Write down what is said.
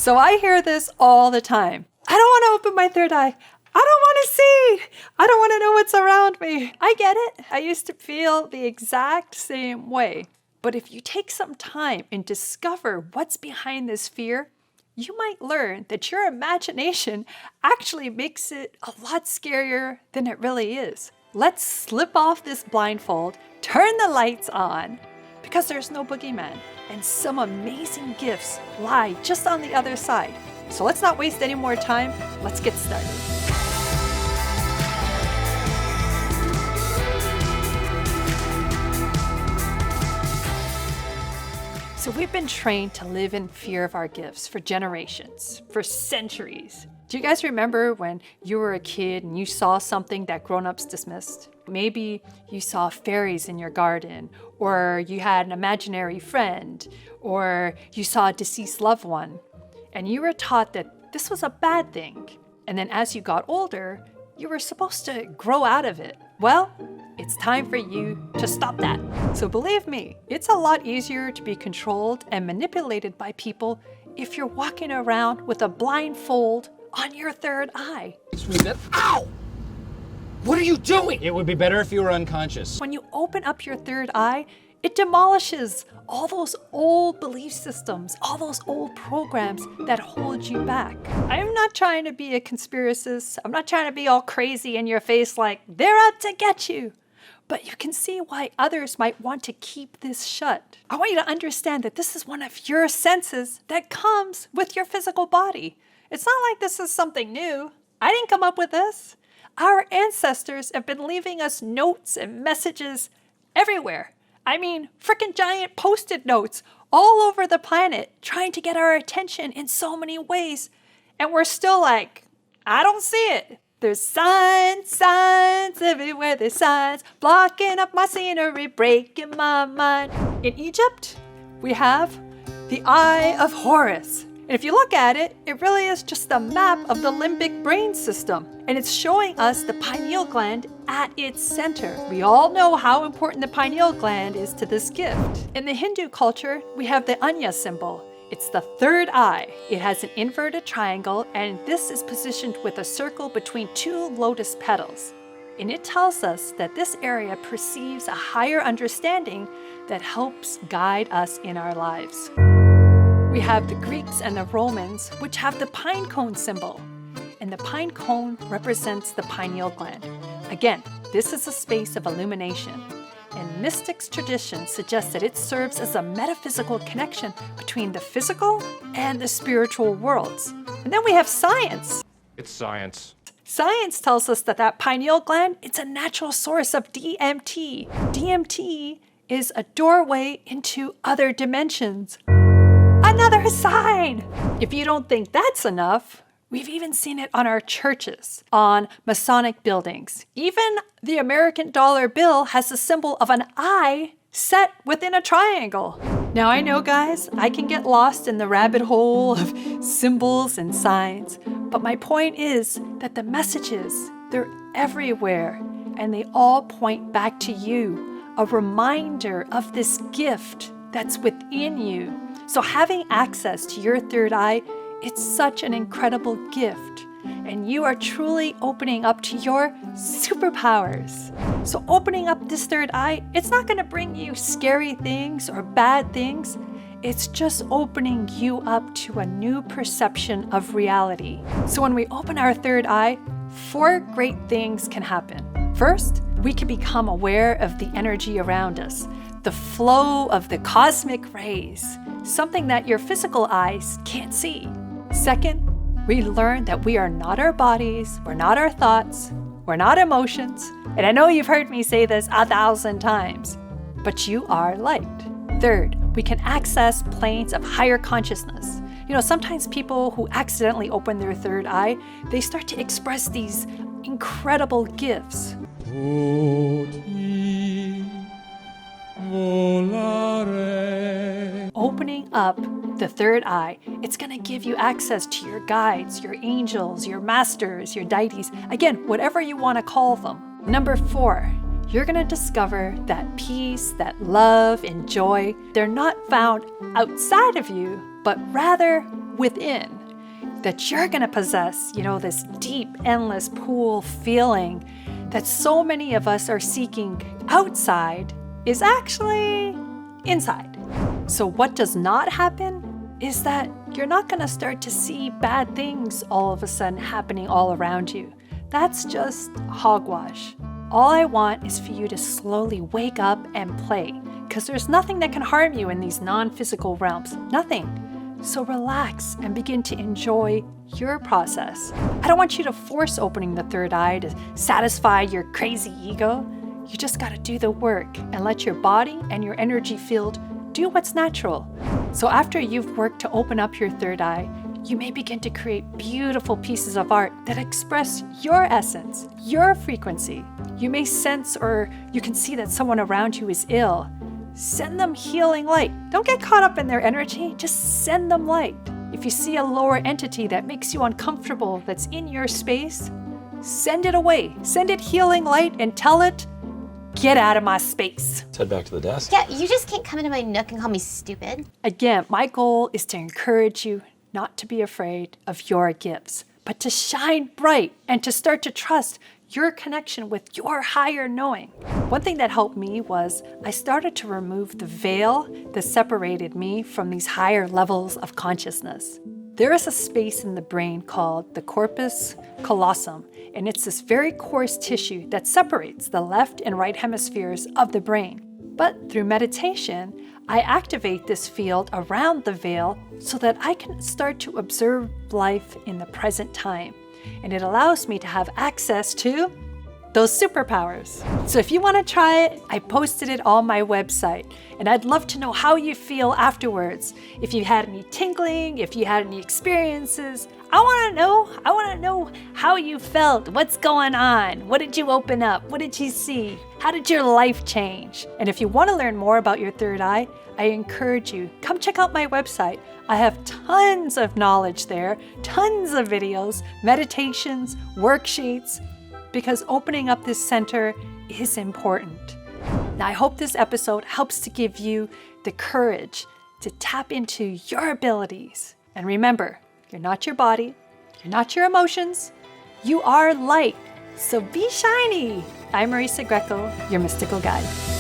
So I hear this all the time. I don't want to open my third eye. I don't want to see. I don't want to know what's around me. I get it. I used to feel the exact same way. But if you take some time and discover what's behind this fear, you might learn that your imagination actually makes it a lot scarier than it really is. Let's slip off this blindfold, turn the lights on, because there's no boogeyman, and some amazing gifts lie just on the other side. So let's not waste any more time. Let's get started. So we've been trained to live in fear of our gifts for generations, for centuries. Do you guys remember when you were a kid and you saw something that grown-ups dismissed? Maybe you saw fairies in your garden, or you had an imaginary friend, or you saw a deceased loved one, and you were taught that this was a bad thing. And then as you got older, you were supposed to grow out of it. Well, it's time for you to stop that. So believe me, it's a lot easier to be controlled and manipulated by people if you're walking around with a blindfold on your third eye. Ow! What are you doing? It would be better if you were unconscious. When you open up your third eye, it demolishes all those old belief systems, all those old programs that hold you back. I'm not trying to be a conspiracist. I'm not trying to be all crazy in your face like they're out to get you. But you can see why others might want to keep this shut. I want you to understand that this is one of your senses that comes with your physical body. It's not like this is something new. I didn't come up with this. Our ancestors have been leaving us notes and messages everywhere. I mean, frickin' giant Post-it notes all over the planet trying to get our attention in so many ways. And we're still like, I don't see it. There's signs everywhere. There's signs blocking up my scenery, breaking my mind. In Egypt, we have the Eye of Horus. And if you look at it, it really is just a map of the limbic brain system. And it's showing us the pineal gland at its center. We all know how important the pineal gland is to this gift. In the Hindu culture, we have the Anya symbol. It's the third eye. It has an inverted triangle, and this is positioned with a circle between two lotus petals. And it tells us that this area perceives a higher understanding that helps guide us in our lives. We have the Greeks and the Romans, which have the pine cone symbol. And the pine cone represents the pineal gland. Again, this is a space of illumination. And mystics' tradition suggests that it serves as a metaphysical connection between the physical and the spiritual worlds. And then we have science. It's science. Science tells us that that pineal gland, it's a natural source of DMT. DMT is a doorway into other dimensions. Another sign! If you don't think that's enough, we've even seen it on our churches, on Masonic buildings. Even the American dollar bill has the symbol of an eye set within a triangle. Now I know, guys, I can get lost in the rabbit hole of symbols and signs, but my point is that the messages, they're everywhere, and they all point back to you, a reminder of this gift that's within you. So having access to your third eye, it's such an incredible gift. And you are truly opening up to your superpowers. So opening up this third eye, it's not going to bring you scary things or bad things. It's just opening you up to a new perception of reality. So when we open our third eye, 4 great things can happen. First, we can become aware of the energy around us, the flow of the cosmic rays, something that your physical eyes can't see. Second, we learn that we are not our bodies, we're not our thoughts, we're not emotions. And I know you've heard me say this 1,000 times, but you are light. Third, we can access planes of higher consciousness. You know, sometimes people who accidentally open their third eye, they start to express these incredible gifts. Opening up the third eye, it's going to give you access to your guides, your angels, your masters, your deities, again, whatever you want to call them. Number 4, you're going to discover that peace, that love, and joy, they're not found outside of you, but rather within, that you're going to possess, this deep, endless pool feeling that so many of us are seeking outside is actually inside. So what does not happen is that you're not going to start to see bad things all of a sudden happening all around you. That's just hogwash. All I want is for you to slowly wake up and play, because there's nothing that can harm you in these non-physical realms. Nothing. So relax and begin to enjoy your process. I don't want you to force opening the third eye to satisfy your crazy ego. You just got to do the work and let your body and your energy field do what's natural. So after you've worked to open up your third eye, you may begin to create beautiful pieces of art that express your essence, your frequency. You may sense or you can see that someone around you is ill. Send them healing light. Don't get caught up in their energy, just send them light. If you see a lower entity that makes you uncomfortable that's in your space, send it away. Send it healing light and tell it, get out of my space. Let's head back to the desk. Yeah, you just can't come into my nook and call me stupid. Again, my goal is to encourage you not to be afraid of your gifts, but to shine bright and to start to trust your connection with your higher knowing. One thing that helped me was I started to remove the veil that separated me from these higher levels of consciousness. There is a space in the brain called the Corpus Callosum, and it's this very coarse tissue that separates the left and right hemispheres of the brain. But through meditation, I activate this field around the veil so that I can start to observe life in the present time. And it allows me to have access to those superpowers. So if you want to try it, I posted it on my website, and I'd love to know how you feel afterwards. If you had any tingling, if you had any experiences, I want to know how you felt. What's going on? What did you open up? What did you see? How did your life change? And if you want to learn more about your third eye, I encourage you, come check out my website. I have tons of knowledge there, tons of videos, meditations, worksheets, because opening up this center is important. Now, I hope this episode helps to give you the courage to tap into your abilities. And remember, you're not your body, you're not your emotions, you are light. So be shiny. I'm Marisa Grieco, your mystical guide.